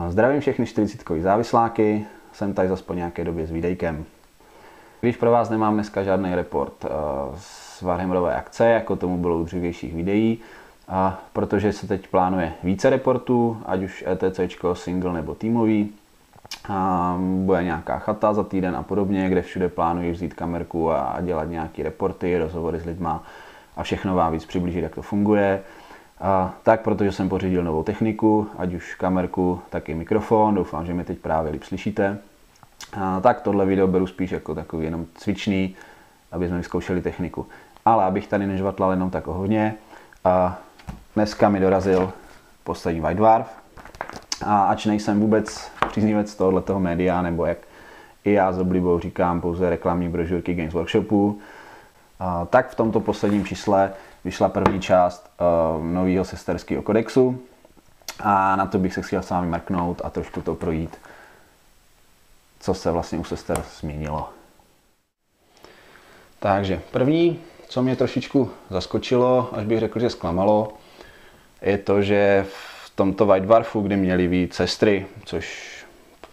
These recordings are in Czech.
Zdravím všechny 40kový závisláky, jsem tady zase po nějaké době s videjkem. Když pro vás nemám dneska žádný report z Warhammerové akce, jako tomu bylo u dřívějších videí, protože se teď plánuje více reportů, ať už ETCčko, single nebo týmový. Bude nějaká chata za týden a podobně, kde všude plánuji vzít kamerku a dělat nějaké reporty, rozhovory s lidma a všechno vám víc přiblížit, jak to funguje. Tak, protože jsem pořídil novou techniku, ať už kamerku, tak i mikrofon, doufám, že mě teď právě líp slyšíte. Tak tohle video beru spíš jako takový jenom cvičný, aby jsme vyzkoušeli techniku. Ale abych tady nežvatlal jenom tak hodně, dneska mi dorazil poslední White Dwarf. A ač nejsem vůbec příznivec tohoto média, nebo jak i já s oblibou říkám pouze reklamní brožurky Games Workshopu, tak v tomto posledním čísle vyšla první část nového sesterského kodexu a na to bych se chtěl s vámi mrknout a trošku to projít, co se vlastně u sester změnilo. Takže první, co mě trošičku zaskočilo, až bych řekl, že zklamalo, je to, že v tomto White Dwarfu, kdy měly být sestry, což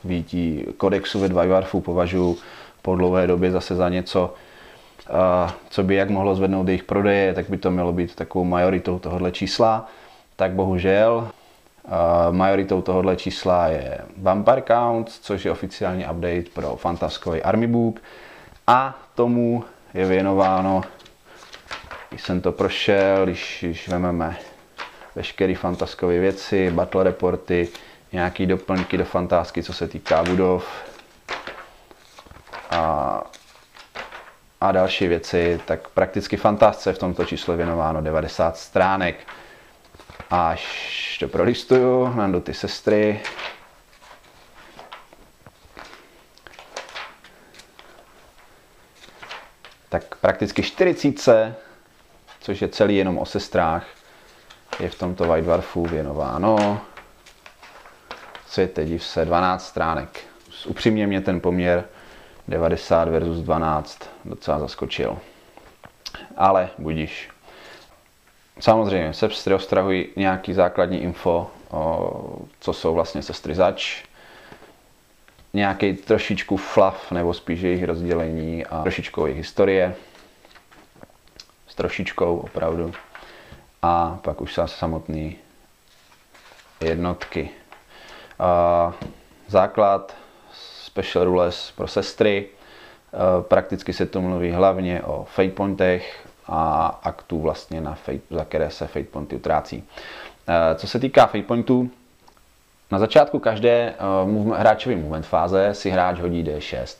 výtí kodexu ve White Dwarfu považuji po dlouhé době zase za něco, co by jak mohlo zvednout jejich prodeje, tak by to mělo být takovou majoritou tohohle čísla. Tak bohužel majoritou tohohle čísla je Vampire Count, což je oficiální update pro fantaskový Army Book. A tomu je věnováno, když jsem to prošel, když vezmeme veškeré fantaskové věci, battle reporty, nějaké doplňky do fantásky, co se týká budov a další věci, tak prakticky fantázce v tomto čísle věnováno 90 stránek. Až to prolistuju, najdu ty sestry. Tak prakticky 40, což je celý jenom o sestrách, je v tomto White Dwarfu věnováno. Světe div se, 12 stránek. Upřímně mě ten poměr 90 versus 12 docela zaskočil. Ale budiš. Samozřejmě sestry ostrahují nějaký základní info, co jsou vlastně sestry zač. Nějaký trošičku fluff, nebo spíš jejich rozdělení a trošičkou jejich historie. S trošičkou opravdu. A pak už samotné jednotky. Základ Special Rules pro sestry. Prakticky se tu mluví hlavně o fate pointech a aktů vlastně, za které se fate pointy utrácí. Co se týká fate pointů, na začátku každé hráčové movement fáze si hráč hodí D6.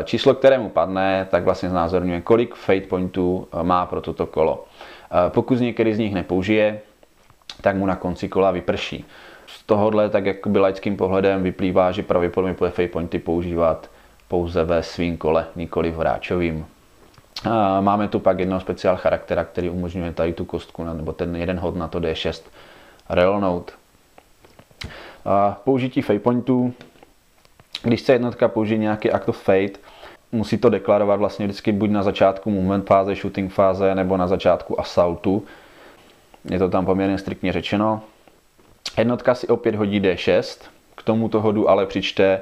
Číslo, které mu padne, tak vlastně znázorňuje, kolik fate pointů má pro toto kolo. Pokud některý z nich nepoužije, tak mu na konci kola vyprší. Z tohohle tak jakoby laickým pohledem vyplývá, že pravděpodobně bude fate pointy používat pouze ve svým kole, nikoli v hráčovým. Máme tu pak jednoho speciál charaktera, který umožňuje tady tu kostku, nebo ten jeden hod na to D6 rollnout. Použití fate pointů. Když se jednotka použije nějaký act of fate, musí to deklarovat vlastně vždycky buď na začátku movement fáze, shooting fáze, nebo na začátku assaultu. Je to tam poměrně striktně řečeno. Jednotka si opět hodí D6, k tomuto hodu ale přičte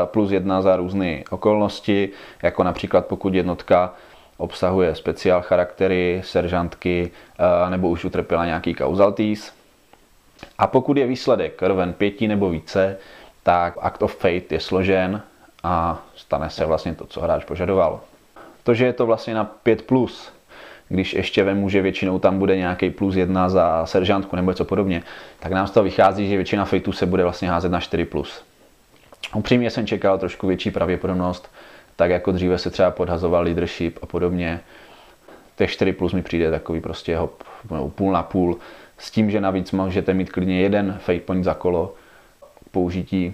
+1 za různé okolnosti, jako například pokud jednotka obsahuje speciál charaktery, seržantky nebo už utrpěla nějaký casualties. A pokud je výsledek roven 5 nebo více, tak Act of Fate je složen a stane se vlastně to, co hráč požadoval. To, že je to vlastně na 5+, když ještě vemu, že většinou tam bude nějaký +1 za seržantku nebo něco podobně, tak nám z toho vychází, že většina fateů se bude vlastně házet na 4+. Upřímně jsem čekal trošku větší pravděpodobnost, tak jako dříve se třeba podhazoval leadership a podobně. Těch 4+ mi přijde takový prostě hop, půl na půl, s tím, že navíc můžete mít klidně jeden fate point za kolo použití,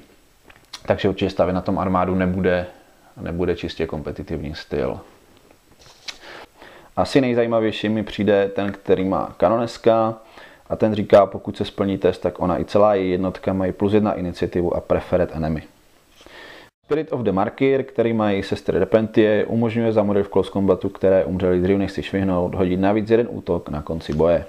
takže určitě stavět na tom armádu nebude čistě kompetitivní styl. Asi nejzajímavější mi přijde ten, který má kanoneska a ten říká, pokud se splní test, tak ona i celá její jednotka mají +1 iniciativu a preferred enemy. Spirit of the Martyr, který mají sestry Repentie, umožňuje za model v close combatu, které umřeli dřív než si švihnout, hodit navíc jeden útok na konci boje.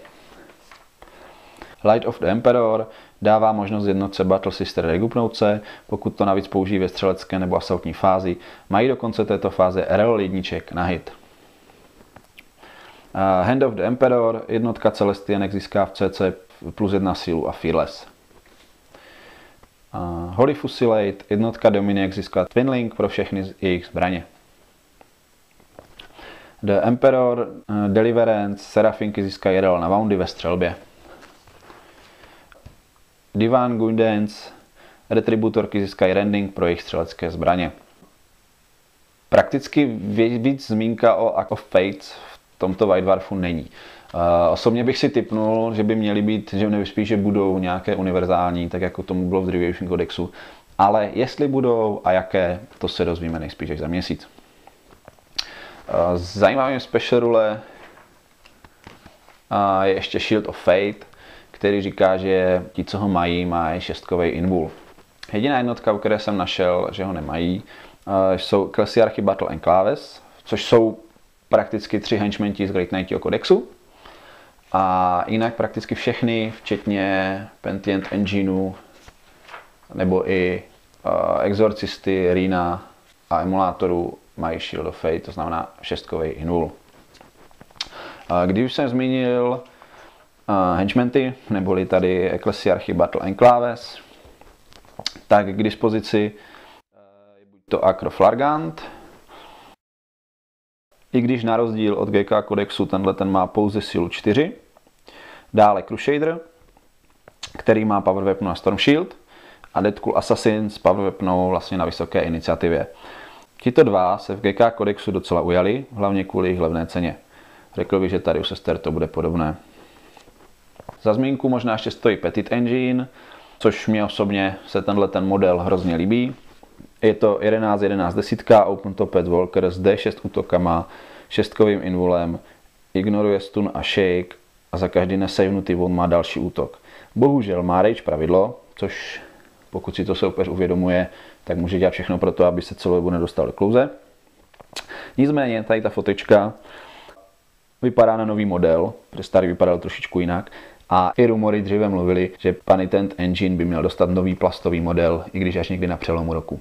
Light of the Emperor dává možnost jednotce Battle Sister regupnout se, pokud to navíc použijí ve střelecké nebo asautní fázi. Mají do konce této fáze reroll jedniček na hit. Hand of the Emperor, jednotka Celestianek získá v CC +1 sílu a Fearless. Holy Fusilade, jednotka Dominic získá Twin Link pro všechny jejich zbraně. The Emperor, Deliverance, Serafinky získají reroll na woundy ve střelbě. Divine Guidance, Retributorky získají Rending pro jejich střelecké zbraně. Prakticky víc zmínka o Act of Fates v tomto White Dwarfu není. Osobně bych si tipnul, že by měly být, že nejspíš, že budou nějaké univerzální, tak jako tomu bylo v Deviation Codexu. Ale jestli budou a jaké, to se dozvíme nejspíš až za měsíc. Zajímavým special rule je ještě Shield of Fate, který říká, že ti, co ho mají 6kový invul. Jediná jednotka, u které jsem našel, že ho nemají, jsou Klesiarchy Battle Enclaves, což jsou prakticky 3 henchmenti z Great Knightního kodexu. A jinak prakticky všechny, včetně Pentient Engineu, nebo i Exorcisty, Rina a Emulátorů, mají Shield of Fate, to znamená 6kový invul. Když už jsem zmínil henchmenty, neboli tady Ecclesiarchy Battle Enclaves, tak k dispozici je buď to Acro Flargant, i když na rozdíl od GK kodexu ten má pouze sílu 4. Dále Crusader, který má power weapon na Storm Shield, a Deathcool Assassin s power weaponou vlastně na vysoké iniciativě. Tito dva se v GK kodexu docela ujali, hlavně kvůli jejich levné ceně. Řekl bych, že tady u sester to bude podobné. Za zmínku možná ještě stojí Petit Engine, což mě osobně se ten model hrozně líbí. Je to 11-11-10 Open Toped Walker s D6 útokama, 6kovým invulem, ignoruje stun a shake a za každý nesavenutý wound má další útok. Bohužel má rage pravidlo, což pokud si to soupeř uvědomuje, tak může dělat všechno pro to, aby se celou dobu nedostal do klouze. Nicméně tady ta fotička vypadá na nový model, protože starý vypadal trošičku jinak. A i rumory dříve mluvili, že Penitent Engine by měl dostat nový plastový model, i když až někdy na přelomu roku.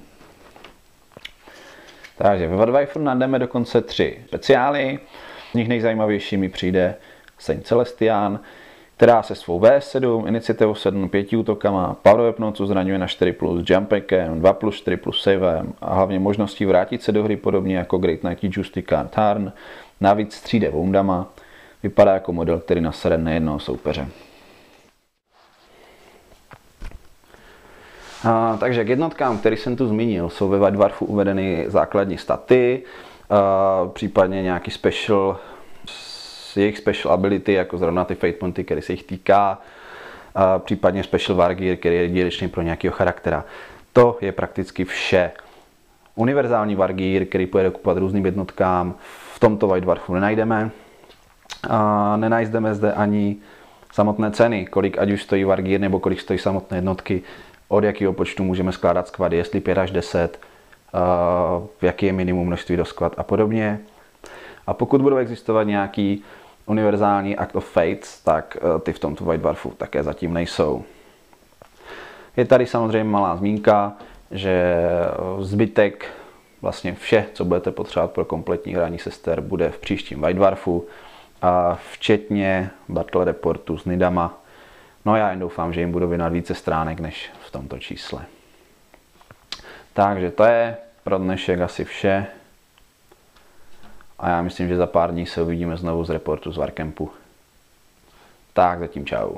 Takže ve Wadwiferu najdeme dokonce 3 speciály. Z nich nejzajímavější mi přijde Saint Celestian, která se svou V7, iniciativou 7, 5 útokama, power weapon, co zraňuje na 4+, jumpackem, 2+4+ savem a hlavně možností vrátit se do hry podobně jako Great Knight Justicar Tarn, navíc 3D woundama. Vypadá jako model, který nasere nejednoho soupeře. Takže k jednotkám, který jsem tu zmínil, jsou ve White Dwarfu uvedeny základní staty, případně nějaký special, jejich special ability, jako zrovna ty Fate Pointy, který se jich týká, případně special Wargear, který je jedinečný pro nějakého charaktera. To je prakticky vše. Univerzální Wargear, který půjde kupovat různým jednotkám, v tomto White Dwarfu nenajdeme. Nenajdeme zde ani samotné ceny, kolik ať už stojí Wargear nebo kolik stojí samotné jednotky, od jakého počtu můžeme skládat squady, jestli 5 až 10, jaký je minimum množství do squad a podobně. A pokud budou existovat nějaký univerzální Act of Fates, tak ty v tomto White Dwarfu také zatím nejsou. Je tady samozřejmě malá zmínka, že zbytek, vlastně vše, co budete potřebovat pro kompletní hraní sester, bude v příštím White Dwarfu, a včetně battle reportu s nidama. No já jen doufám, že jim budu věnovat více stránek než v tomto čísle. Takže to je pro dnešek asi vše. A já myslím, že za pár dní se uvidíme znovu z reportu z Warcampu. Tak zatím čau.